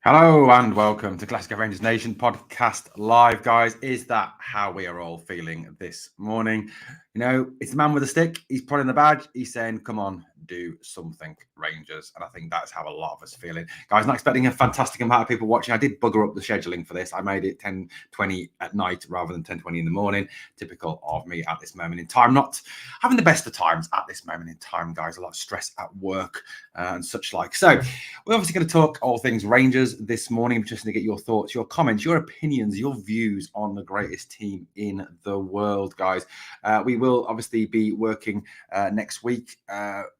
Hello and welcome to Glasgow Rangers Nation podcast live, guys. Is that how we are all feeling this morning? You know, it's the man with the stick. He's putting the badge. He's saying, come on, do something, Rangers. And I think that's how a lot of us are feeling. Guys, not expecting a fantastic amount of people watching. I did bugger up the scheduling for this. I made it 10:20 at night rather than 10:20 in the morning. Typical of me at this moment in time. Not having the best of times at this moment in time, guys. A lot of stress at work and such like. So we're obviously going to talk all things Rangers this morning. I'm just going to get your thoughts, your comments, your opinions, your views on the greatest team in the world, guys. We will obviously be working next week.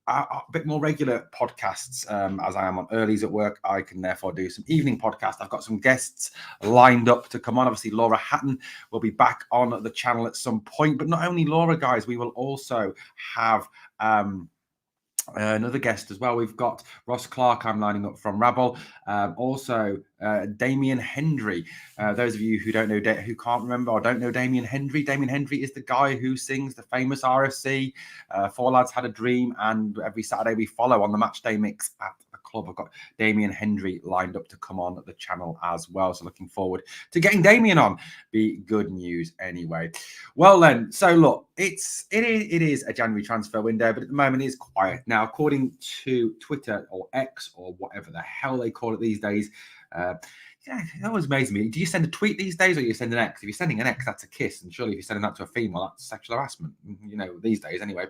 A bit more regular podcasts as I am on earlies at work. I can therefore do some evening podcasts. I've got some guests lined up to come on. Obviously, Laura Hatton will be back on the channel at some point. But not only Laura, guys, we will also have another guest as well. We've got Ross Clark. I'm lining up from Rabble. Also, Damien Hendry. Those of you who don't know, who can't remember or don't know Damien Hendry. Damien Hendry is the guy who sings the famous RFC. Four Lads Had a Dream, and every Saturday we follow on the match day mix at the club. I've got Damien Hendry lined up to come on the channel as well. So looking forward to getting Damien on. Be good news anyway. Well then, so look, it is a January transfer window, but at the moment it is quiet. Now, according to Twitter or X or whatever the hell they call it these days, it always amazes me. Do you send a tweet these days or you send an X? If you're sending an X, that's a kiss. And surely if you're sending that to a female, that's sexual harassment, you know, these days anyway.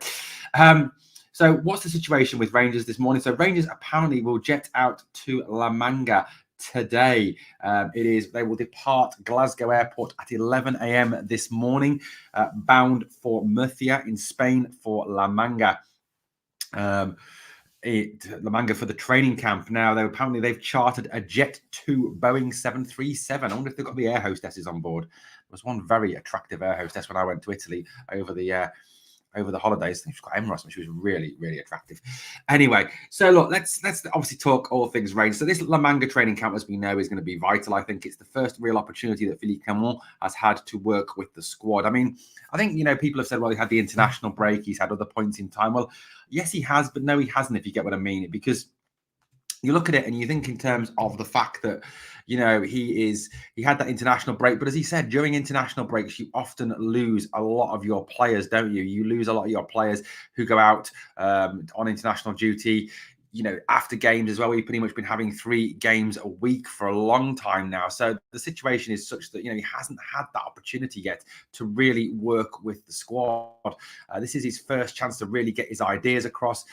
So what's the situation with Rangers this morning? So Rangers apparently will jet out to La Manga today. They will depart Glasgow Airport at 11 a.m. this morning, bound for Murcia in Spain for La Manga. La Manga for the training camp. Now, they've chartered a Jet 2 Boeing 737. I wonder if they've got the air hostesses on board. There was one very attractive air hostess when I went to Italy over the holidays. I think she's got Emirates, and she was really, really attractive. Anyway, so look, let's obviously talk all things Rangers. So this La Manga training camp, as we know, is going to be vital. I think it's the first real opportunity that Philippe Clement has had to work with the squad. I mean, I think, you know, people have said, well, he had the international break, he's had other points in time. Well, yes, he has, but no, he hasn't, if you get what I mean. Because you look at it and you think in terms of the fact that, you know, he had that international break. But as he said, during international breaks, you often lose a lot of your players, don't you? You lose a lot of your players who go out on international duty, you know, after games as well. We've pretty much been having 3 games a week for a long time now. So the situation is such that, you know, he hasn't had that opportunity yet to really work with the squad. This is his first chance to really get his ideas across,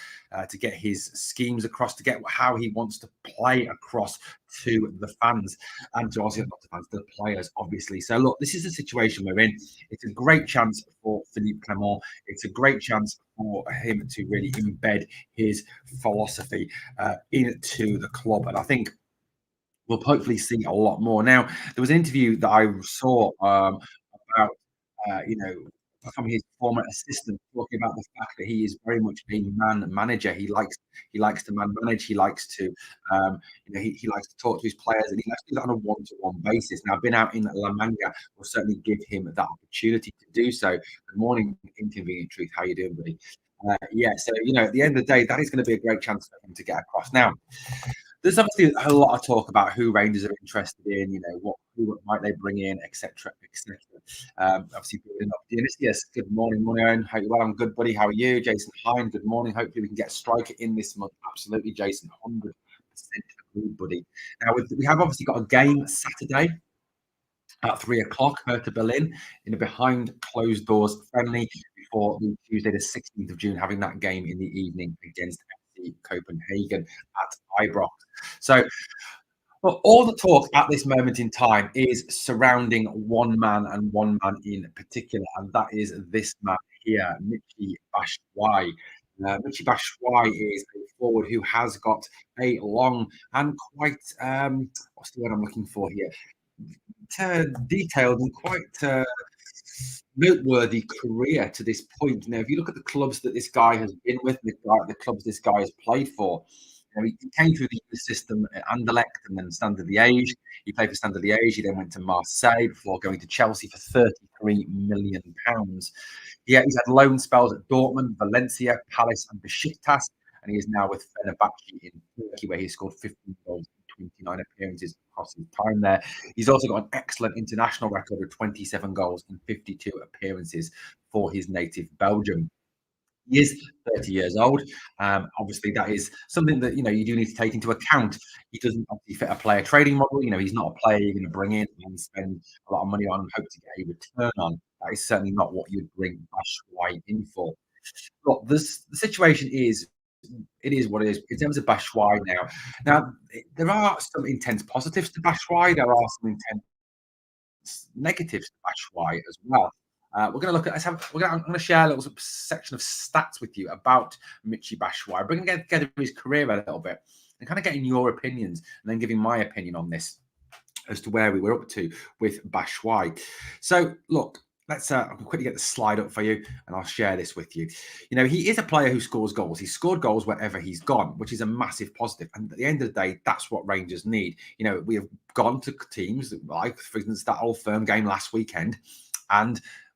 to get his schemes across, to get how he wants to play across to the fans and to also not the fans, the players, obviously. So look, this is the situation we're in. It's a great chance for Philippe Clement. It's a great chance for him to really embed his philosophy into the club. And I think we'll hopefully see a lot more. Now, there was an interview that I saw about, you know, from his former assistant, talking about the fact that he is very much a man manager. He likes to man manage. He likes to, you know, he likes to talk to his players, and he likes to do that on a one-to-one basis. Now, being out in La Manga will certainly give him that opportunity to do so. Good morning, Inconvenient Truth. How you doing, buddy? Yeah, so, you know, at the end of the day, that is going to be a great chance for him to get across. Now, there's obviously a lot of talk about who Rangers are interested in, you know, who might they bring in, etc., etc. Obviously, building up Dionysius. Good morning, Mono. Hope you're well. I'm good, buddy. How are you? Jason Hine, good morning. Hopefully, we can get a striker in this month. Absolutely, Jason, 100% agreed, buddy. Now, we have obviously got a game Saturday at 3 o'clock, Hertha Berlin, in a behind closed doors friendly before the Tuesday, the 16th of June, having that game in the evening against FC Copenhagen at Ibrox. So, well, all the talk at this moment in time is surrounding one man and one man in particular, and that is this man here, Michy Batshuayi. Michy Batshuayi is a forward who has got a long and quite, what's the word I'm looking for here? Detailed and quite noteworthy career to this point. Now, if you look at the clubs that this guy has been with, the clubs this guy has played for, you know, he came through the youth system at Anderlecht and then Standard Liège. He played for Standard Liège. He then went to Marseille before going to Chelsea for £33 million. Yeah, he's had loan spells at Dortmund, Valencia, Palace, and Besiktas, and he is now with Fenerbahce in Turkey, where he scored 15 goals in 29 appearances across his time there. He's also got an excellent international record of 27 goals in 52 appearances for his native Belgium. He is 30 years old. Obviously, that is something that you do need to take into account. He doesn't obviously fit a player trading model. He's not a player you're going to bring in and spend a lot of money on and hope to get a return on. That is certainly not what you'd bring Batshuayi in for. Look, the situation is, it is what it is. In terms of Batshuayi now, there are some intense positives to Batshuayi. There are some intense negatives to Batshuayi as well. We're going to look at. I'm going to share a little section of stats with you about Michy Batshuayi, bringing together his career a little bit, and kind of getting your opinions, and then giving my opinion on this as to where we were up to with Batshuayi. So, look, let's I'll quickly get the slide up for you, and I'll share this with you. He is a player who scores goals. He's scored goals wherever he's gone, which is a massive positive. And at the end of the day, that's what Rangers need. We have gone to teams like, for instance, that Old Firm game last weekend,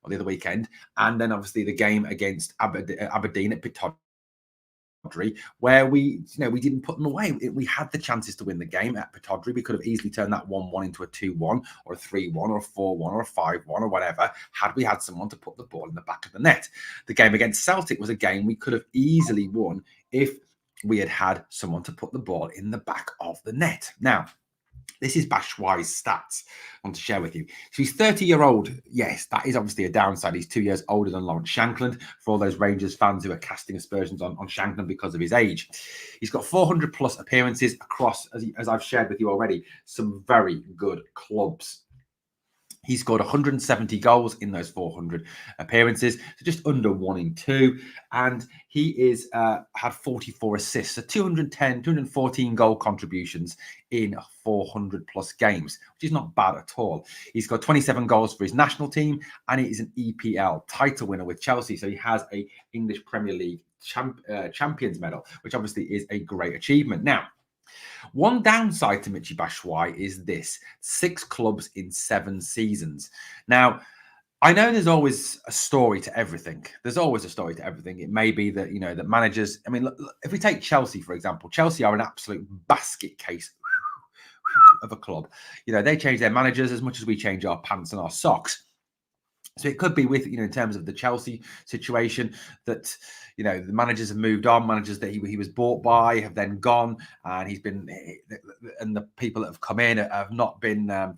or the other weekend, and then obviously the game against Aberdeen at Pittodrie, where we didn't put them away. We had the chances to win the game at Pittodrie. We could have easily turned that 1-1 into a 2-1 or a 3-1 or a 4-1 or a 5-1 or whatever, had we had someone to put the ball in the back of the net. The game against Celtic was a game we could have easily won if we had had someone to put the ball in the back of the net. Now, this is Batshuayi's stats I want to share with you. So he's 30-year-old. Yes, that is obviously a downside. He's 2 years older than Lawrence Shankland, for all those Rangers fans who are casting aspersions on Shankland because of his age. He's got 400 plus appearances across, as I've shared with you already, some very good clubs. He scored 170 goals in those 400 appearances, so just under 1 in 2. And he is had 44 assists, so 214 goal contributions in 400 plus games, which is not bad at all. He's got 27 goals for his national team, and he is an EPL title winner with Chelsea. So he has a English Premier League Champions medal, which obviously is a great achievement. Now, one downside to Michy Batshuayi is this: 6 clubs in 7 seasons. Now, I know there's always a story to everything. There's always a story to everything. It may be that, that managers, look, if we take Chelsea, for example, Chelsea are an absolute basket case of a club. They change their managers as much as we change our pants and our socks. So it could be with, in terms of the Chelsea situation, that, the managers have moved on. Managers that he was bought by have then gone, and and the people that have come in have not been, have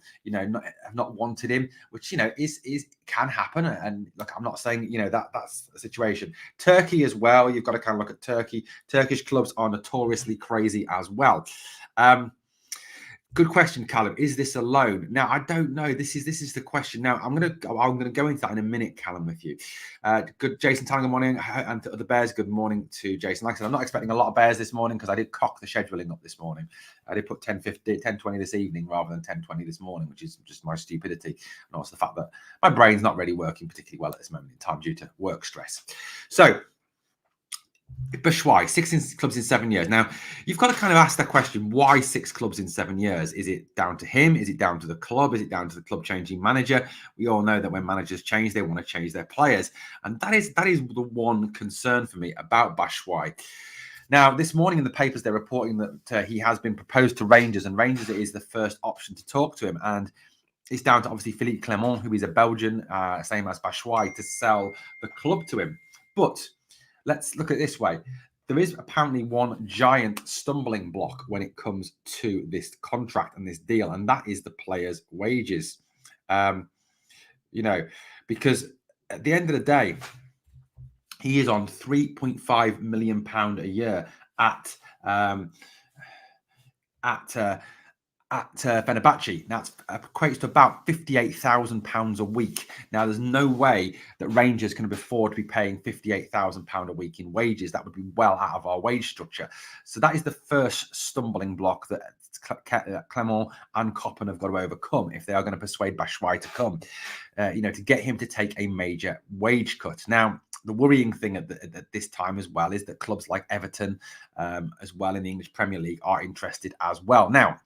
not wanted him, which, is can happen. And look, I'm not saying, that's a situation. Turkey as well. You've got to kind of look at Turkey. Turkish clubs are notoriously crazy as well. Good question, Callum. Is this a loan? Now, I don't know. This is the question. Now, I'm gonna go into that in a minute, Callum, with you. Good, Jason. Good morning, and to the Bears. Good morning to Jason. Like I said, I'm not expecting a lot of Bears this morning because I did cock the scheduling up this morning. I did put 10:20 this evening rather than 10:20 this morning, which is just my stupidity, and also the fact that my brain's not really working particularly well at this moment in time due to work stress. So, Batshuayi, 6 clubs in 7 years. Now, you've got to kind of ask that question: why 6 clubs in 7 years? Is it down to him? Is it down to the club? Is it down to the club changing manager? We all know that when managers change, they want to change their players, and that is the one concern for me about Batshuayi. Now, this morning in the papers, they're reporting that he has been proposed to Rangers, and Rangers is the first option to talk to him. And it's down to obviously Philippe Clement, who is a Belgian, same as Batshuayi, to sell the club to him. But let's look at it this way. There is apparently one giant stumbling block when it comes to this contract and this deal, and that is the players' wages. Because at the end of the day, he is on £3.5 million a year at Fenerbahce. That equates to about £58,000 a week. Now, there's no way that Rangers can afford to be paying £58,000 a week in wages. That would be well out of our wage structure. So that is the first stumbling block that Clement and Koppen have got to overcome if they are going to persuade Batshuayi to come, to get him to take a major wage cut. Now, the worrying thing at this time as well is that clubs like Everton, as well in the English Premier League, are interested as well. Now,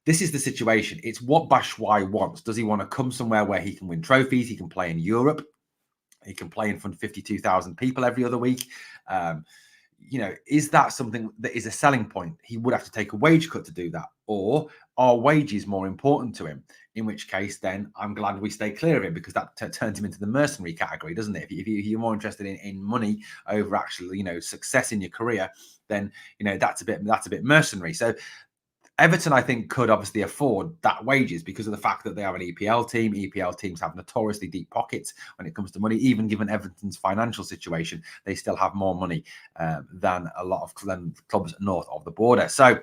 this is the situation. It's what Batshuayi wants. Does he want to come somewhere where he can win trophies? He can play in Europe. He can play in front of 52,000 people every other week. is that something that is a selling point? He would have to take a wage cut to do that. Or are wages more important to him? In which case, then I'm glad we stay clear of him, because that turns him into the mercenary category, doesn't it? If you're more interested in money over actually, success in your career, then, that's a bit mercenary. So Everton, I think, could obviously afford that wages because of the fact that they are an EPL team. EPL teams have notoriously deep pockets when it comes to money. Even given Everton's financial situation, they still have more money than a lot of clubs north of the border. So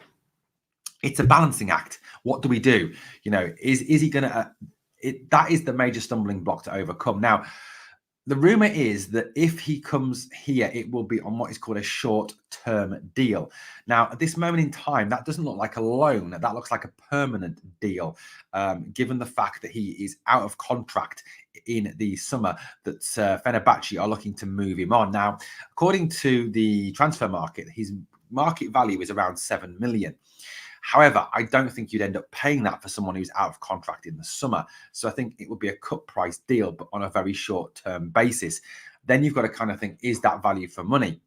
it's a balancing act. What do we do? Is he going to? That is the major stumbling block to overcome. Now, the rumor is that if he comes here, it will be on what is called a short-term deal. Now, at this moment in time, that doesn't look like a loan. That looks like a permanent deal, given the fact that he is out of contract in the summer, that Fenerbahce are looking to move him on. Now, according to the transfer market, his market value is around 7 million. However, I don't think you'd end up paying that for someone who's out of contract in the summer. So I think it would be a cut price deal, but on a very short-term basis. Then you've got to kind of think, is that value for money?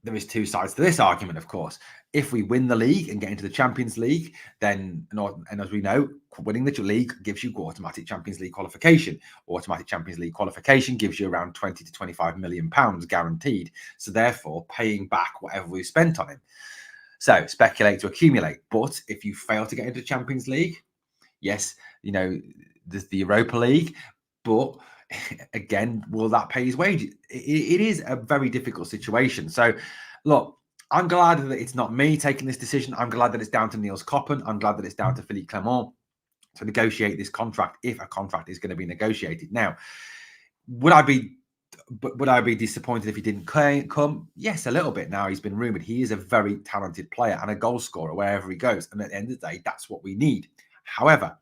There is two sides to this argument, of course. If we win the league and get into the Champions League, then, and as we know, winning the league gives you automatic Champions League qualification. Automatic Champions League qualification gives you around 20 to 25 million pounds guaranteed. So therefore, paying back whatever we spent on him. So speculate to accumulate. But if you fail to get into the Champions League, yes, there's the Europa League, but again, will that pay his wages? It is a very difficult situation. So look, I'm glad that it's not me taking this decision. I'm glad that it's down to Niels Koppen. I'm glad that it's down to Philippe Clement to negotiate this contract, if a contract is going to be negotiated. Now, would I be disappointed if he didn't come? Yes, a little bit. Now he's been rumoured. He is a very talented player and a goal scorer wherever he goes. And at the end of the day, that's what we need. However,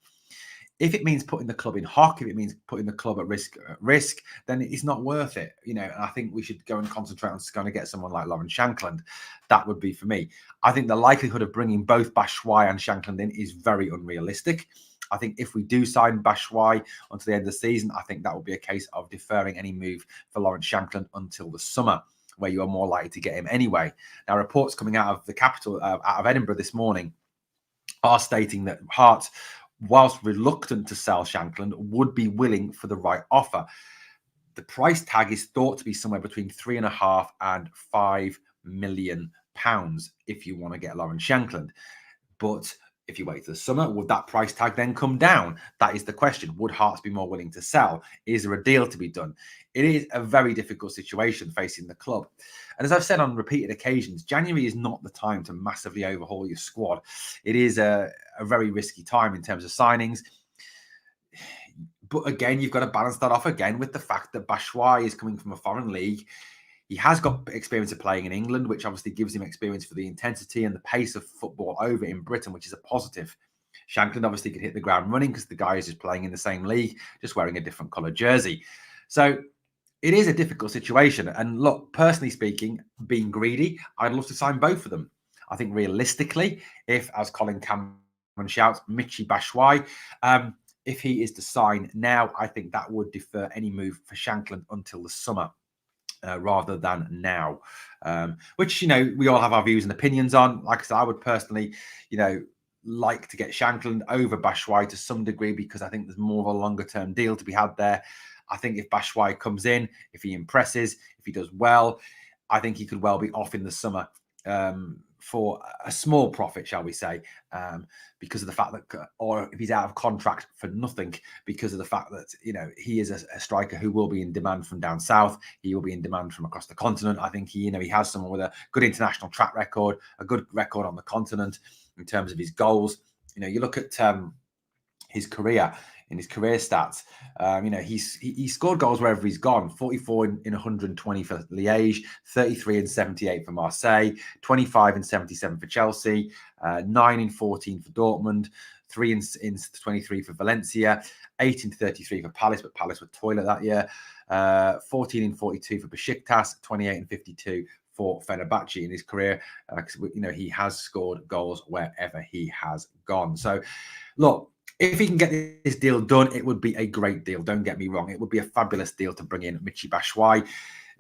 if it means putting the club in hock, if it means putting the club at risk, then it's not worth it. And I think we should go and concentrate on going to get someone like Lawrence Shankland. That would be for me. I think the likelihood of bringing both Batshuayi and Shankland in is very unrealistic. I think if we do sign Batshuayi until the end of the season, I think that will be a case of deferring any move for Lawrence Shankland until the summer, where you are more likely to get him anyway. Now, reports coming out of the capital, out of Edinburgh this morning, are stating that Hearts, whilst reluctant to sell Shankland, would be willing for the right offer. The price tag is thought to be somewhere between £3.5 and £5 million if you want to get Lawrence Shankland. But if you wait till the summer, would that price tag then come down? That is the question. Would Hearts be more willing to sell? Is there a deal to be done? It is a very difficult situation facing the club. And as I've said on repeated occasions, January is not the time to massively overhaul your squad. It is a very risky time in terms of signings. But again, you've got to balance that off again with the fact that Batshuayi is coming from a foreign league. He has got experience of playing in England, which obviously gives him experience for the intensity and the pace of football over in Britain, which is a positive. Shankland obviously could hit the ground running because the guy is just playing in the same league, just wearing a different colour jersey. So it is a difficult situation. And look, personally speaking, being greedy, I'd love to sign both of them. I think realistically, if, as Colin Cameron shouts, Michy Batshuayi, if he is to sign now, I think that would defer any move for Shankland until the summer. Rather than now, which, we all have our views and opinions on. Like I said, I would personally, like to get Shankland over Batshuayi to some degree, because I think there's more of a longer term deal to be had there. I think if Batshuayi comes in, if he impresses, if he does well, I think he could well be off in the summer for a small profit, shall we say, because of the fact that, or if he's out of contract for nothing, because of the fact that, he is a striker who will be in demand from down south. He will be in demand from across the continent. I think he has someone with a good international track record, a good record on the continent in terms of his goals. You look at his career. In his career stats, he scored goals wherever he's gone. 44 in 120 for Liège, 33 in 78 for Marseille, 25 in 77 for Chelsea, 9 in 14 for Dortmund, 3 in 23 for Valencia, 8 in 33 for Palace, but Palace were toilet that year, 14 in 42 for Besiktas, 28 in 52 for Fenerbahce in his career. He has scored goals wherever he has gone. So, look, if he can get this deal done, it would be a great deal. Don't get me wrong. It would be a fabulous deal to bring in Michy Batshuayi.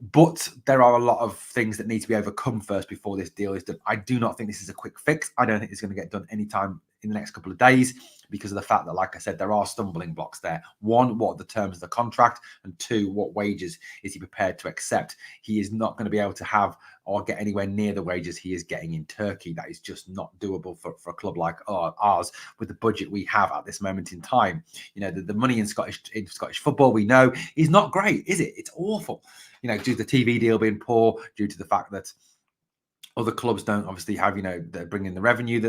But there are a lot of things that need to be overcome first before this deal is done. I do not think this is a quick fix. I don't think it's going to get done anytime in the next couple of days because of the fact that, like I said, there are stumbling blocks there. One, what are the terms of the contract? And two, what wages is he prepared to accept? He is not going to be able to have or get anywhere near the wages he is getting in Turkey. That is just not doable for a club like ours with the budget we have at this moment in time. You know, the money in Scottish football, we know, is not great, is it? It's awful. You know, due to the TV deal being poor, due to the fact that other clubs don't obviously have, you know, they're bringing the revenue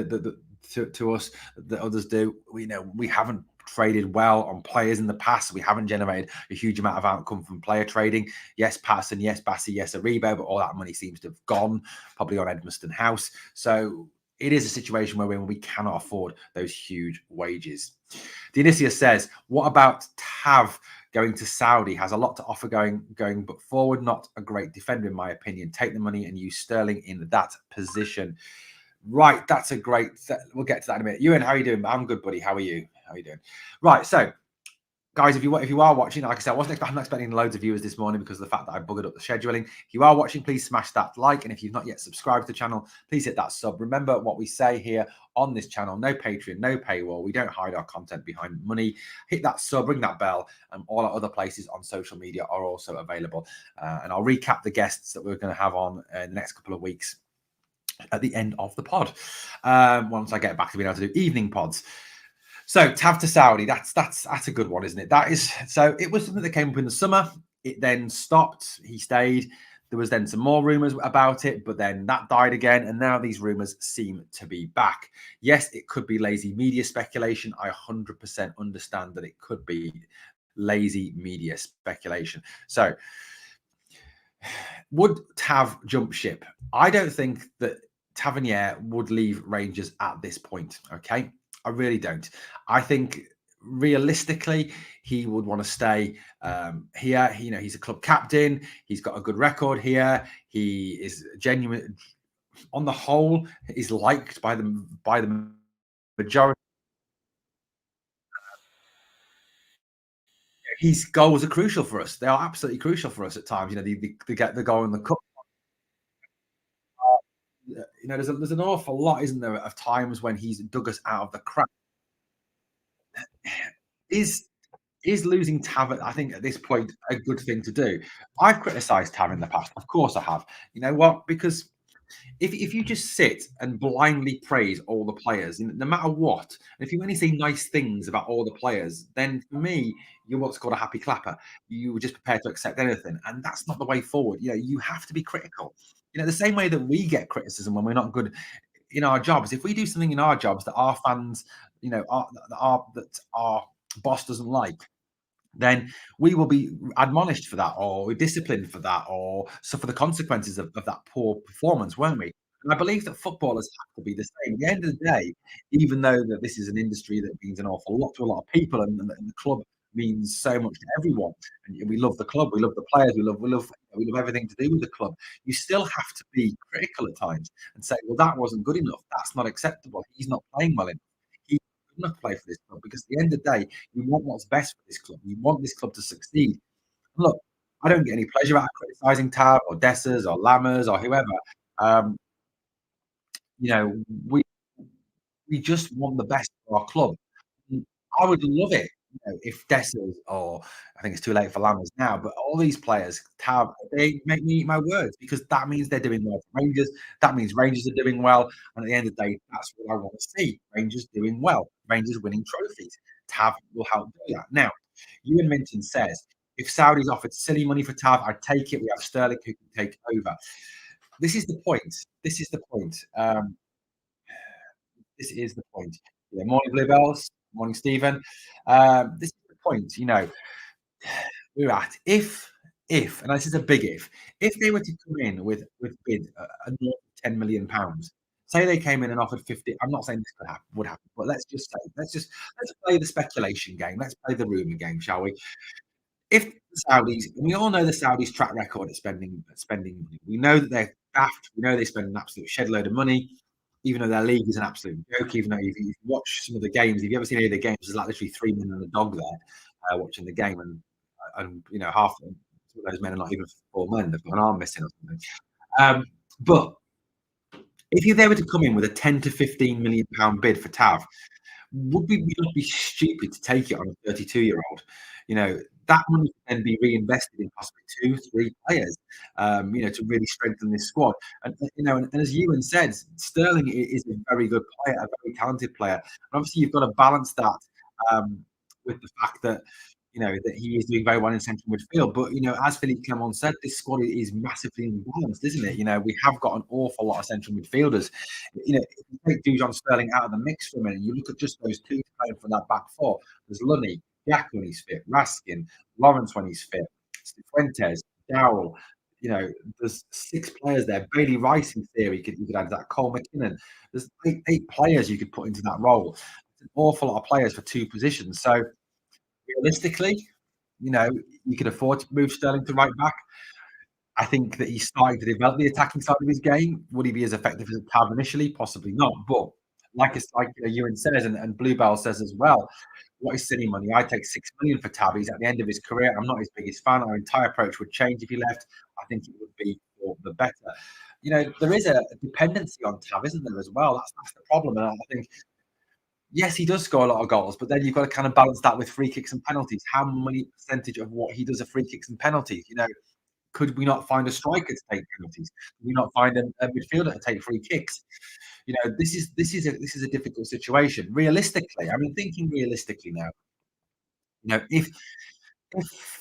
to us that others do. We know we haven't traded well on players in the past. We haven't generated a huge amount of outcome from player trading. Yes, Patterson, yes, Bassey, yes, Aribo, but all that money seems to have gone probably on Edmiston House. So it is a situation where we cannot afford those huge wages. Dionysia says, what about Tav going to Saudi? Has a lot to offer going but forward. Not a great defender, in my opinion. Take the money and use Sterling in that position. Right, that's a great. We'll get to that in a minute. Ewan, how are you doing? I'm good, buddy. How are you? How are you doing? Right, so guys, if you are watching, like I said, I'm not expecting loads of viewers this morning because of the fact that I buggered up the scheduling. If you are watching, please smash that like, and if you've not yet subscribed to the channel, please hit that sub. Remember what we say here on this channel: no Patreon, no paywall. We don't hide our content behind money. Hit that sub, ring that bell, and all our other places on social media are also available. And I'll recap the guests that we're going to have on in the next couple of weeks at the end of the pod. Once I get back to being able to do evening pods. So Tav to Saudi, that's a good one, isn't it? That is. So it was something that came up in the summer. It then stopped. He stayed. There was then some more rumors about it, but then that died again, and now these rumors seem to be back. Yes, it could be lazy media speculation. I 100% understand that it could be lazy media speculation. So would Tav jump ship? I don't think that Tavernier would leave Rangers at this point. Okay, I really don't. I think realistically, he would want to stay here. You know, he's a club captain. He's got a good record here. He is genuine. On the whole, is liked by the majority. His goals are crucial for us. They are absolutely crucial for us at times. You know, they get the goal in the cup. You know, there's an awful lot, isn't there, of times when he's dug us out of the crap. Is is losing Tav, I think, at this point, a good thing to do? I've criticised Tav in the past. Of course I have. You know what? Because if you just sit and blindly praise all the players, no matter what, and if you only say nice things about all the players, then for me, you're what's called a happy clapper. You were just prepared to accept anything, and that's not the way forward. You know, you have to be critical. You know, the same way that we get criticism when we're not good in our jobs. If we do something in our jobs that our fans, you know, that our boss doesn't like, then we will be admonished for that or disciplined for that or suffer the consequences of that poor performance, won't we? And I believe that footballers have to be the same. At the end of the day, even though that this is an industry that means an awful lot to a lot of people and the club means so much to everyone, and we love the club, we love the players, we love everything to do with the club. You still have to be critical at times and say, well, that wasn't good enough. That's not acceptable. He's not playing well enough. He's good enough to play for this club because at the end of the day, you want what's best for this club. You want this club to succeed. Look, I don't get any pleasure out of criticising Tab or Dessers or Lammers or whoever. Um, you know, we just want the best for our club. I would love it, you know, if Dessers or I think it's too late for Lammers now, but all these players, Tab, they make me eat my words because that means they're doing well for Rangers. That means Rangers are doing well, and at the end of the day, that's what I want to see. Rangers doing well, Rangers winning trophies. Tav will help do that. Now, Ewan Minton says, if Saudis offered silly money for Tav, I'd take it. We have Sterling who can take over. This is the point. This is the point. This is the point. Yeah, morning, Bluebells. Morning, Stephen. This is the point. You know, we're at and this is a big if they were to come in with bid a north of £10 million. Say they came in and offered 50. I'm not saying this would happen, but let's just say let's play the speculation game. Let's play the rumor game, shall we? If the Saudis, and we all know the Saudis' track record at spending money. We know that they're daft. We know they spend an absolute shed load of money, even though their league is an absolute joke. Even though if you watch some of the games, if you ever seen any of the games, there's like literally 3 men and a dog there watching the game, and you know half of them. Some of those men are not even full men. They've got an arm missing or something. But if they were to come in with a 10 to 15 million pound bid for Tav, would we not be stupid to take it on a 32-year-old? You know, that money can then be reinvested in possibly 2, 3 players, to really strengthen this squad. And as Ewan said, Sterling is a very good player, a very talented player. And obviously, you've got to balance that with the fact that that he is doing very well in central midfield. But as Philippe Clement said, this squad is massively imbalanced, isn't it? We have got an awful lot of central midfielders. If you take Dujon Sterling out of the mix for a minute, you look at just those two playing for that back four. There's Lunny, Jack when he's fit, Raskin, Lawrence when he's fit, Fuentes, Dowell. There's 6 players there. Bailey Rice, in theory, you could add that. Cole McKinnon. There's 8 players you could put into that role. It's an awful lot of players for 2 positions. So realistically, you could afford to move Sterling to right back. I think that he's starting to develop the attacking side of his game. Would he be as effective as Tav initially? Possibly not. But like Ewan says, and Bluebell says as well, what is silly money? I take 6 million for Tav. He's at the end of his career. I'm not his biggest fan. Our entire approach would change if he left. I think it would be for the better. There is a dependency on Tav, isn't there, as well? That's the problem. And I think yes, he does score a lot of goals, but then you've got to kind of balance that with free kicks and penalties. How many percentage of what he does are free kicks and penalties? Could we not find a striker to take penalties? Could we not find a midfielder to take free kicks? This is a difficult situation. Realistically, I mean, thinking realistically now, if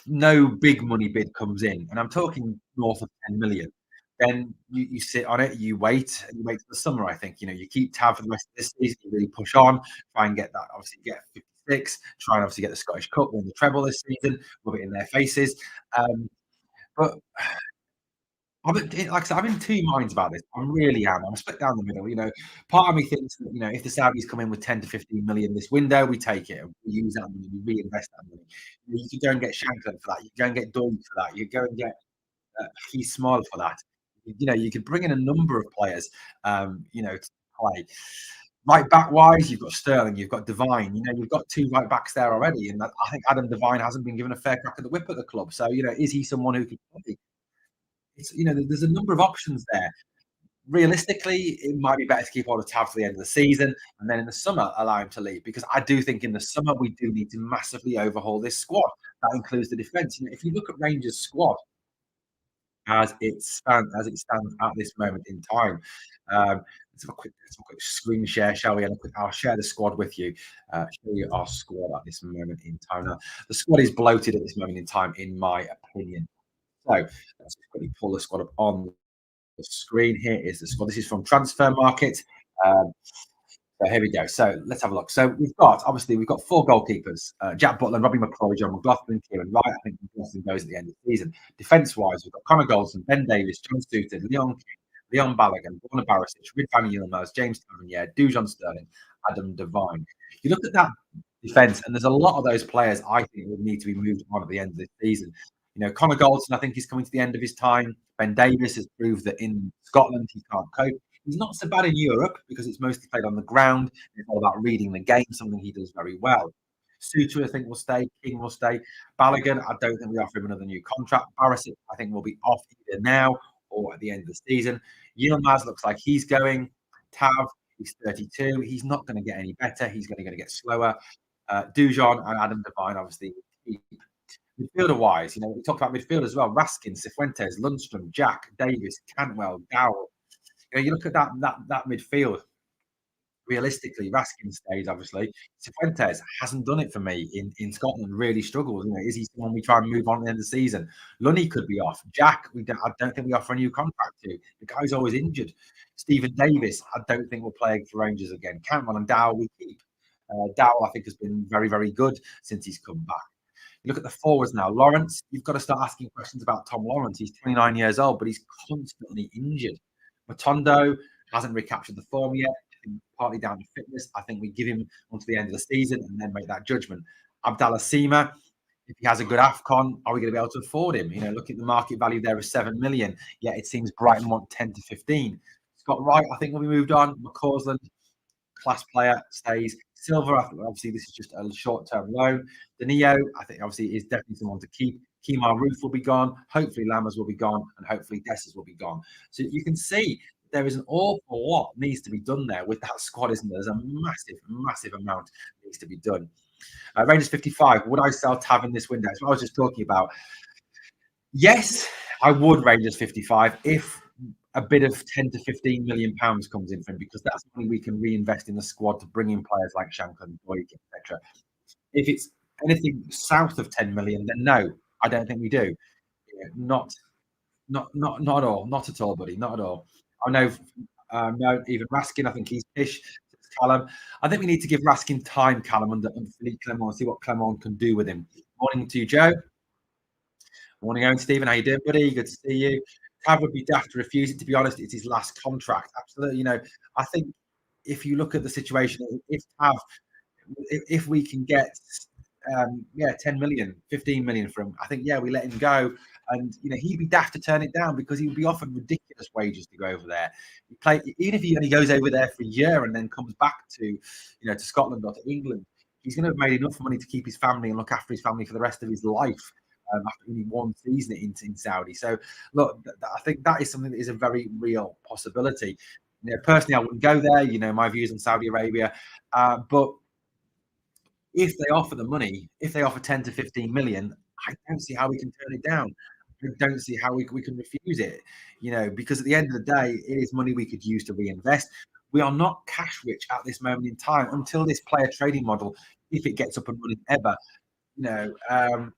no big money bid comes in, and I'm talking north of 10 million, then you sit on it, you wait, and you wait till the summer. I think you keep Tav for the rest of this season. You really push on, try and get that. Obviously, get 56. Try and obviously get the Scottish Cup, win the treble this season, rub it in their faces. But like I said, I'm in 2 minds about this. I really am. I'm split down the middle. Part of me thinks that if the Saudis come in with 10 to 15 million this window, we take it and we use that money, we reinvest that money. You could go and get Shankland for that. You could go and get Doyle for that. You could go and get Heath Smile for that. You could bring in a number of players, to play. Right back wise, you've got Sterling, you've got Devine. You've got 2 right backs there already, and I think Adam Devine hasn't been given a fair crack at the whip at the club. So is he someone who could play? There's a number of options there. Realistically, it might be better to keep hold of Tav for the end of the season, and then in the summer allow him to leave, because I do think in the summer we do need to massively overhaul this squad. That includes the defence. If you look at Rangers' squad as it stands at this moment in time. Let's have a quick screen share, shall we? I'll share the squad with you. Show you our squad at this moment in time. Now, the squad is bloated at this moment in time, in my opinion. So let's quickly pull the squad up on the screen. Here is the squad. This is from Transfer Market. So here we go. So let's have a look. So we've got 4 goalkeepers: Jack Butland, Robbie McCrory, John McLaughlin, Kieran Wright. I think McLaughlin goes at the end of the season. Defence-wise, we've got Connor Goldson, Ben Davies, John Stoughton, Leon King, Leon Balogun, Borna Barisic, Ridvan Yilmaz, James Tavernier, Dujon Sterling, Adam Devine. You look at that defence, and there's a lot of those players I think would need to be moved on at the end of this season. Connor Goldson, I think he's coming to the end of his time. Ben Davies has proved that in Scotland he can't cope. He's not so bad in Europe because it's mostly played on the ground. It's all about reading the game, something he does very well. Suter, I think, will stay. King will stay. Balogun, I don't think we offer him another new contract. Barisic, I think, will be off either now or at the end of the season. Yilmaz looks like he's going. Tav, he's 32. He's not going to get any better. He's only going to get slower. Dujon and Adam Devine, obviously, midfielder-wise, we talked about midfield as well. Raskin, Cifuentes, Lundstrom, Jack, Davis, Cantwell, Dowell. You look at that midfield. Realistically, Raskin stays, obviously. Cifuentes hasn't done it for me in Scotland, really struggles. Is he someone we try and move on at the end of the season? Lunny could be off. Jack, I don't think we offer a new contract to. The guy's always injured. Stephen Davis, I don't think will play for Rangers again. Cantwell and Dowell we keep. Dowell, I think, has been very, very good since he's come back. You look at the forwards now. Lawrence, you've got to start asking questions about Tom Lawrence. He's 29 years old, but he's constantly injured. Matondo hasn't recaptured the form yet, partly down to fitness. I think we give him until the end of the season and then make that judgment. Abdallah Sima, if he has a good AFCON, are we going to be able to afford him? Look at the market value there is 7 million, yet it seems Brighton want 10 to 15. Scott Wright, I think, will be moved on. McCausland, class player, stays. Silver, obviously, this is just a short-term loan. Danilo, I think, obviously, is definitely someone to keep. Kemar Roof will be gone. Hopefully, Lammers will be gone, and hopefully, Dessers will be gone. So you can see there is an awful lot needs to be done there with that squad, isn't there? There's a massive, massive amount needs to be done. Rangers 55. Would I sell Tavern this window? That's what I was just talking about. Yes, I would Rangers 55 if a bit of 10 to 15 million pounds comes in for him, because that's money we can reinvest in the squad to bring in players like Shankland, Boyd, etc. If it's anything south of 10 million, then no, I don't think we do. Yeah, not at all, not at all, buddy, not at all. I know, no, even Raskin, I think he's pish. Callum, I think we need to give Raskin time, Callum, under Philippe Clement, and see what Clement can do with him. Morning to you, Joe. Morning, Owen Stephen. How you doing, buddy? Good to see you. Tav would be daft to refuse it. To be honest, it's his last contract. Absolutely. I think if you look at the situation, if Tav, if we can get, 10 million, 15 million from, I think, yeah, we let him go. And, he'd be daft to turn it down because he would be offered ridiculous wages to go over there. Even if he only goes over there for a year and then comes back to Scotland or to England, he's going to have made enough money to keep his family and look after his family for the rest of his life. After only one season in Saudi. So, look, I think that is something that is a very real possibility. Personally, I wouldn't go there. My views on Saudi Arabia. But if they offer the money, if they offer 10 to 15 million, I don't see how we can turn it down. I don't see how we can refuse it, because at the end of the day, it is money we could use to reinvest. We are not cash rich at this moment in time until this player trading model, if it gets up and running ever, you know, um,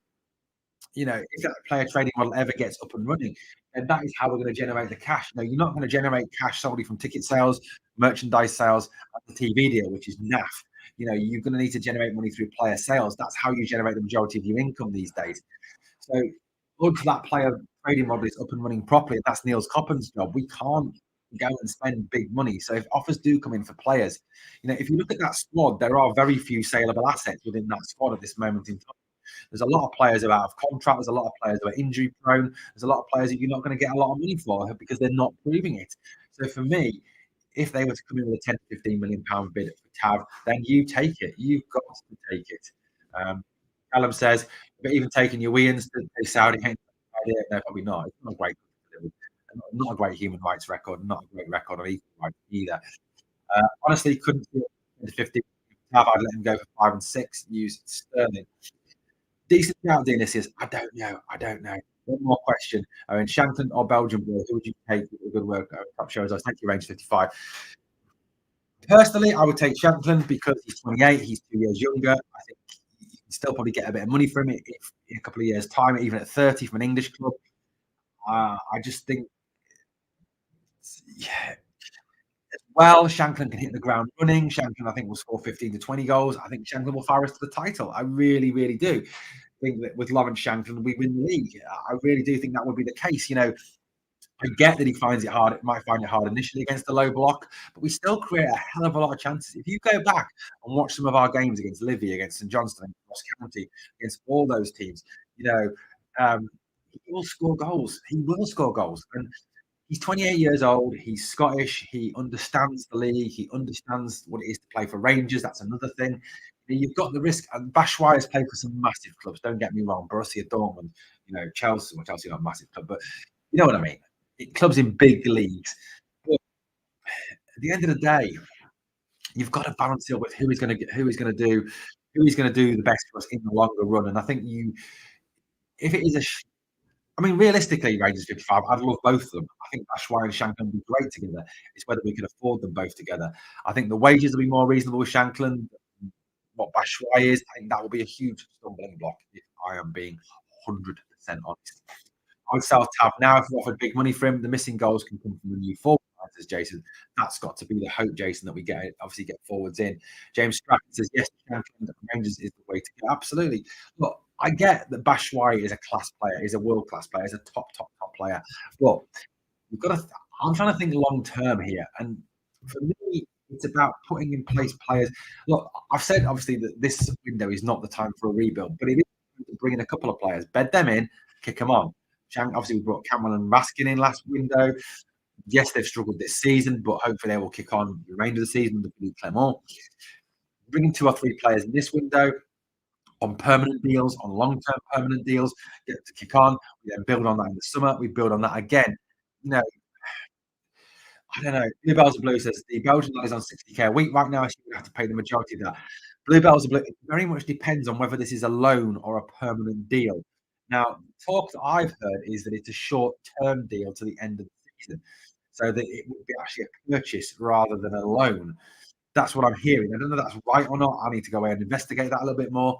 if that player trading model ever gets up and running, and that is how we're going to generate the cash. No, you're not going to generate cash solely from ticket sales, merchandise sales, and the TV deal, which is naff. You're going to need to generate money through player sales. That's how you generate the majority of your income these days. So, once that player trading model is up and running properly, that's Neil's Coppen's job. We can't go and spend big money. So, if offers do come in for players, if you look at that squad, there are very few saleable assets within that squad at this moment in time. There's a lot of players who are out of contract. There's a lot of players who are injury prone. There's a lot of players that you're not going to get a lot of money for because they're not proving it. So for me, if they were to come in with a 10 to 15 million pound bid for Tav, then you take it. You've got to take it. Callum says, but even taking your Wians to Saudi ain't a idea. No, probably not. It's not a great, not a great human rights record, not a great record on equal rights either. Honestly, couldn't see it to 50. Tav, I'd let him go for 5 and 6. Use Sterling. Decent shout, Dionysius. I don't know. I don't know. One more question. In Shankland or Belgium boy, who would you take? Good work. Top shows. Thank you, Range 55. Personally, I would take Shankland because he's 28. He's 2 years younger. I think you can still probably get a bit of money from it if in a couple of years' time, even at 30 from an English club. I just think, yeah. Well, Shankland can hit the ground running. Shankland, I think, will score 15 to 20 goals. I think Shankland will fire us to the title. I really, really do think that with Lawrence Shankland, we win the league. I really do think that would be the case. I get that he finds it hard. It might find it hard initially against the low block, but we still create a hell of a lot of chances. If you go back and watch some of our games against Livy, against St Johnstone, against Ross County, against all those teams, he will score goals. He will score goals. And he's 28 years old. He's Scottish. He understands the league. He understands what it is to play for Rangers. That's another thing. You've got the risk. And Batshuayi has played for some massive clubs. Don't get me wrong. Borussia Dortmund, Chelsea. Well, Chelsea not a massive club, but you know what I mean. Clubs in big leagues. But at the end of the day, you've got to balance it with who he's going to do the best for us in the longer run. And I think if it is realistically, Rangers 55, I'd love both of them. I think Batshuayi and Shankland would be great together. It's whether we can afford them both together. I think the wages will be more reasonable with Shankland. What Batshuayi is, I think that will be a huge stumbling block if I am being 100% honest. I would sell Tav now if we offered big money for him. The missing goals can come from the new forward, says Jason. That's got to be the hope, Jason, that we get forwards in. James Stratton says, yes, Shankland Rangers is the way to go. Absolutely. Look, I get that Batshuayi is a class player, is a world-class player, is a top player. But we've got to. I'm trying to think long term here, and for me, it's about putting in place players. Look, I've said obviously that this window is not the time for a rebuild, but it is to bring in a couple of players, bed them in, kick them on. Obviously, we brought Cameron and Raskin in last window. Yes, they've struggled this season, but hopefully they will kick on the remainder of the season with Philippe Clement. Bringing 2 or 3 players in this window. on permanent deals, on long-term permanent deals, get them to kick on. We then build on that in the summer. We build on that again. You know, I don't know. Bluebells are Blue says the Belgian lad is on 60K a week right now. She would have to pay the majority of that. Bluebells are Blue. It very much depends on whether this is a loan or a permanent deal. Now, talk that I've heard is that it's a short-term deal to the end of the season, so that it would be actually a purchase rather than a loan. That's what I'm hearing. I don't know if that's right or not. I need to go away and investigate that a little bit more.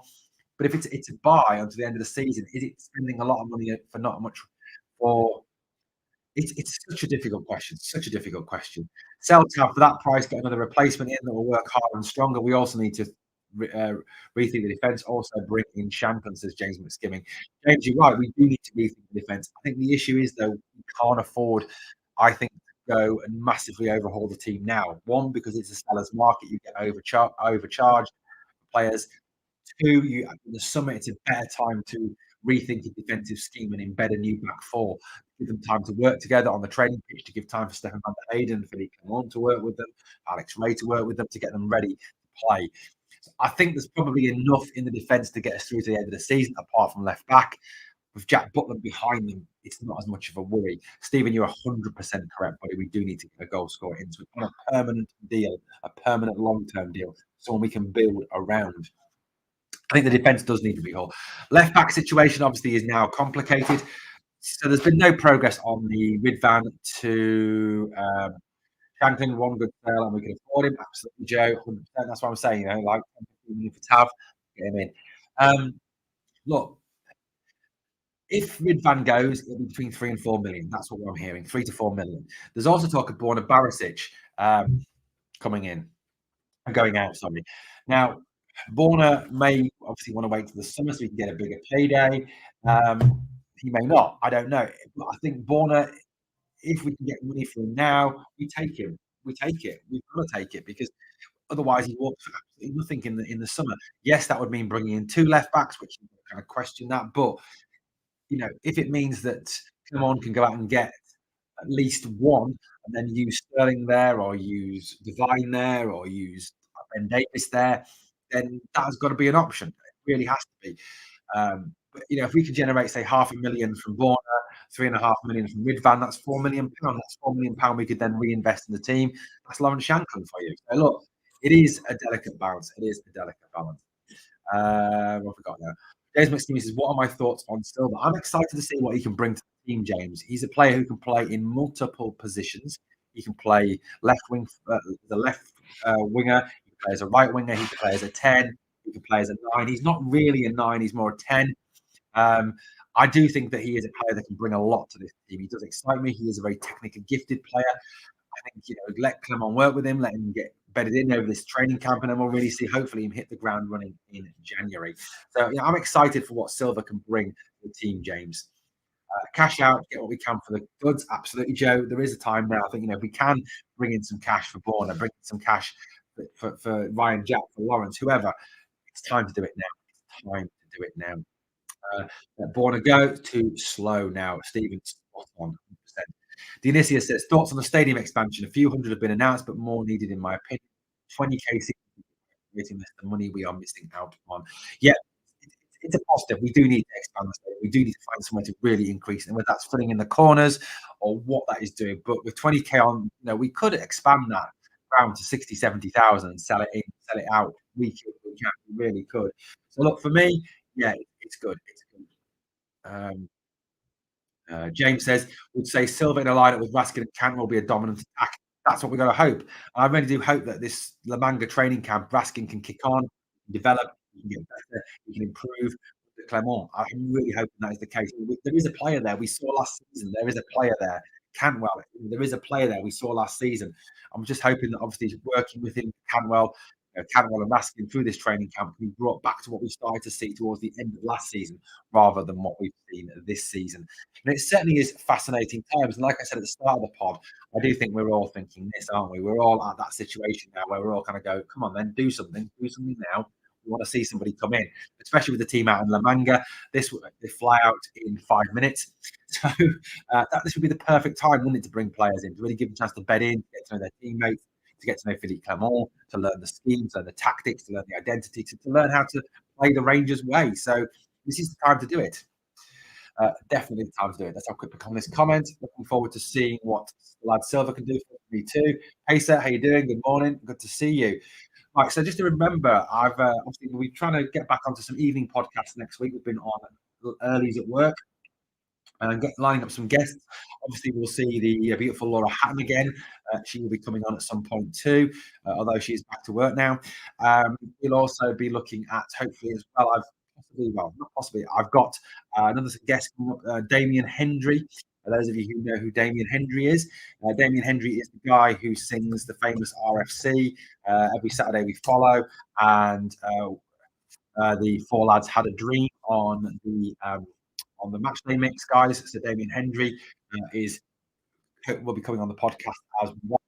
But if it's a buy until the end of the season, is it spending a lot of money for not much for it's such a difficult question, such a difficult question. Celts have for that price get another replacement in that will work harder and stronger. We also need to rethink the defence. Also bring in Shankland, says James McSkimming. James, you're right. We do need to rethink the defence. I think the issue is though we can't afford. I think to go and massively overhaul the team now. One because it's a seller's market. You get overcharged players. Two, you in the summer, it's a better time to rethink a defensive scheme and embed a new back four. Give them time to work together on the training pitch, to give time for Stefan van der Hayden, Philippe Clement to work with them, Alex Ray to work with them to get them ready to play. So I think there's probably enough in the defence to get us through to the end of the season, apart from left back. With Jack Butland behind them, it's not as much of a worry. Stephen, you're 100% correct, buddy. We do need to get a goal scorer into it on a permanent deal, a permanent long-term deal, someone we can build around. I think the defence does need to be whole. Left back situation obviously is now complicated. So there's been no progress on the Ridvan to Shankland, one good sale, and we can afford him. Absolutely, Joe, 100%. That's what I'm saying. You know, like for Tav, get him in. Look, if Ridvan goes, it'll be between 3 and 4 million. That's what I'm hearing, 3 to 4 million. There's also talk of Borna Barisic coming in and going out. Sorry. Now, Borna may obviously want to wait till the summer so he can get a bigger payday. He may not. I don't know. But I think Borna, if we can get money for him now, we take him. We take it. We've got to take it because otherwise he walks for absolutely nothing in the summer. Yes, that would mean bringing in two left backs, which you kind of question that. But you know, if it means that Clement can go out and get at least one, and then use Sterling there, or use Divine there, or use Ben Davis there, then that has got to be an option. It really has to be. But you know, if we could generate, say, 500,000 from Borna, 3.5 million from Ridvan, that's £4 million. That's £4 million we could then reinvest in the team. That's Lawrence Shankland for you. So look, it is a delicate balance. It is a delicate balance. I forgot now. James McSteamy says, "What are my thoughts on Silva? I'm excited to see what he can bring to the team, James. He's a player who can play in multiple positions. He can play left wing, the left winger. He can play as a right winger. He can play as a 10. He can play as a 9. He's not really a 9. He's more a 10. I do think that he is a player that can bring a lot to this team. He does excite me. He is a very technically gifted player. I think, you know, let Clement work with him, let him get bedded in over this training camp, and then we'll really see, hopefully, him hit the ground running in January. So, yeah, I'm excited for what Silva can bring to the team, James. Cash out, get what we can for the goods. Absolutely, Joe. There is a time now. I think, you know, if we can bring in some cash for Borna, bring in some cash for Ryan Jack, for Lawrence, whoever, it's time to do it now. It's time to do it now. Borna go too slow now. Stevens, spot on, 100%. Dionysius says, thoughts on the stadium expansion? A few hundred have been announced, but more needed, in my opinion. 20K waiting list, the money we are missing out on. Yeah, it's a positive. We do need to expand the stadium. We do need to find somewhere to really increase, and whether that's filling in the corners or what that is doing. But with 20K on, you know, we could expand that ground to 60, 70,000 and sell it in, sell it out. We really could. So look, for me, yeah, it's good. It's good. James says, would say Silva in a lineup with Raskin and Kant will be a dominant attack. That's what we're going to hope. I really do hope that this La Manga training camp, Raskin can kick on, develop, he can get better, he can improve. Clement, I'm really hoping that is the case. There is a player there we saw last season. There is a player there. Cantwell, there is a player there we saw last season. I'm just hoping that obviously he's working with him, Cantwell, Cantwell and Raskin through this training camp can be brought back to what we started to see towards the end of last season rather than what we've seen this season. And it certainly is fascinating times. And like I said at the start of the pod, I do think we're all thinking this, aren't we? We're all at that situation now where we're all kind of go, come on then, do something now. We want to see somebody come in, especially with the team out in La Manga. They fly out in 5 minutes. So this would be the perfect time, wouldn't it, to bring players in, to really give them a chance to bed in, to get to know their teammates, to get to know Philippe Clement, to learn the schemes, to learn the tactics, to learn the identity, to learn how to play the Rangers way. So this is the time to do it. Definitely the time to do it. Let's have a quick look on this comment. Looking forward to seeing what Lad Silver can do for me too. Hey, sir, how you doing? Good morning. Good to see you. Right, so just to remember, I've obviously we're trying to get back onto some evening podcasts next week. We've been on earlys at work and lining up some guests. Obviously, we'll see the beautiful Laura Hatton again. She will be coming on at some point too, although she is back to work now. We'll also be looking at hopefully as well. Not possibly. I've got another guest coming up, Damien Hendry. For those of you who know who Damien Hendry is, Damien Hendry is the guy who sings the famous RFC every Saturday we follow, and the four lads had a dream on the match day mix, guys. So Damien Hendry is will be coming on the podcast as well.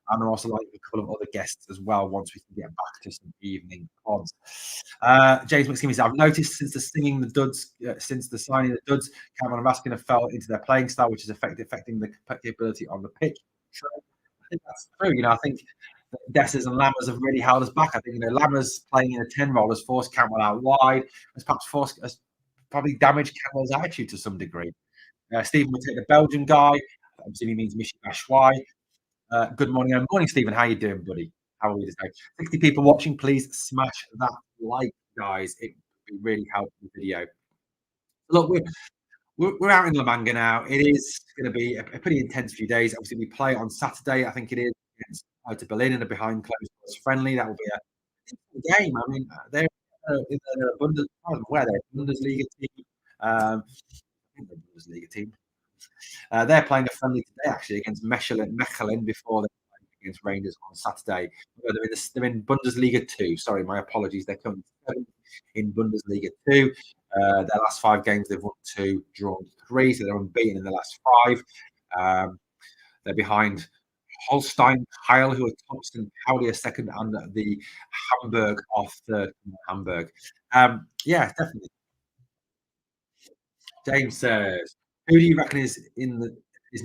And we're also like a couple of other guests as well once we can get back to some evening pods. James McSkimmey says, I've noticed since the since the signing of the Duds, Cameron and Raskin have fell into their playing style, which is affecting the capability on the pitch. So I think that's true. I think Dessers and Lammers have really held us back. I think Lammers playing in a 10 role has forced Campbell out wide, has probably damaged Campbell's attitude to some degree. Stephen will take the Belgian guy. I'm assuming he means Michy Batshuayi. Good morning. Morning, Stephen. How you doing, buddy? How are we today? 60 people watching. Please smash that like, guys. It would really help the video. Look, we're out in La Manga now. It is going to be a pretty intense few days. Obviously, we play on Saturday. I think it is against to Berlin in a behind closed doors friendly. That will be a game. I mean, they're in the Bundesliga team. I think they're Bundesliga team. They're playing a friendly today, actually, against Mechelen before they're playing against Rangers on Saturday. They're in Bundesliga 2. Sorry, my apologies. They're currently in Bundesliga 2. Their last 5 games, they've won 2, drawn 3, so they're unbeaten in the last 5. They're behind Holstein Kiel, who are top, and Pauli are second, and the Hamburg are third. Hamburg. Yeah, definitely. James says, "Who do you reckon is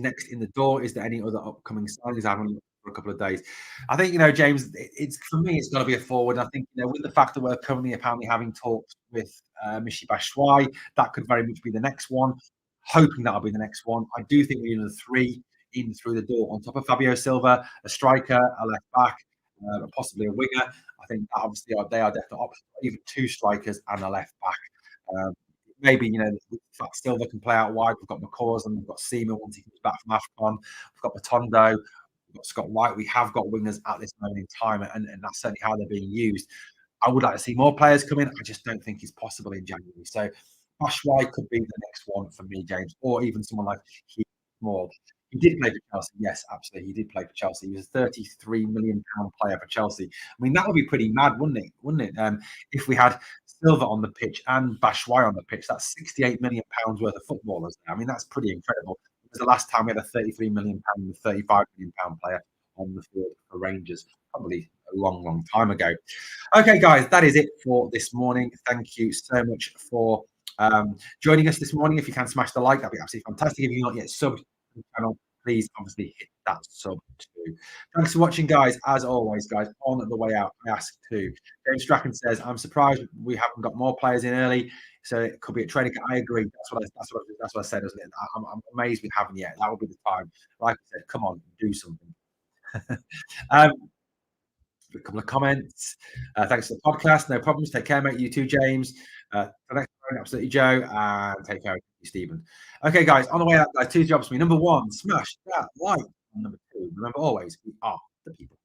next in the door? Is there any other upcoming signings? I haven't looked for a couple of days. I think James. It's for me. It's got to be a forward. I think with the fact that we're currently apparently having talks with Michy Batshuayi, that could very much be the next one. Hoping that'll be the next one. I do think we need another 3 in through the door on top of Fabio Silva, a striker, a left back, possibly a winger. I think that obviously they are definite options. Even 2 strikers and a left back. Maybe Silva can play out wide. We've got McCaws and we've got Seaman once he comes back from AFCON. We've got Matondo, we've got Scott White. We have got wingers at this moment in time, and that's certainly how they're being used. I would like to see more players come in. I just don't think it's possible in January. So Batshuayi could be the next one for me, James, or even someone like Heath Moore. He did play for Chelsea. Yes, absolutely. He did play for Chelsea. He was a £33 million player for Chelsea. I mean, that would be pretty mad, wouldn't it? If we had Silva on the pitch and Batshuayi on the pitch, that's £68 million worth of footballers there. I mean, that's pretty incredible. It was the last time we had a £33 million and £35 million player on the field for Rangers, probably a long, long time ago. Okay, guys, that is it for this morning. Thank you so much for joining us this morning. If you can smash the like, that'd be absolutely fantastic. If you're not yet subbed to the channel, please obviously hit that sub too. Thanks for watching, guys. As always, guys, on the way out, I ask too. James Strachan says, I'm surprised we haven't got more players in early. So it could be a training. I agree. That's what I said, isn't it? I'm amazed we haven't yet. That will be the time. Like I said, come on, do something. A couple of comments. Thanks for the podcast. No problems. Take care, mate. You too, James. Thanks, absolutely, Joe. And take care, Stephen. Okay, guys, on the way out, guys, 2 jobs for me. Number 1, smash that like. And number 2, remember always, we are the people.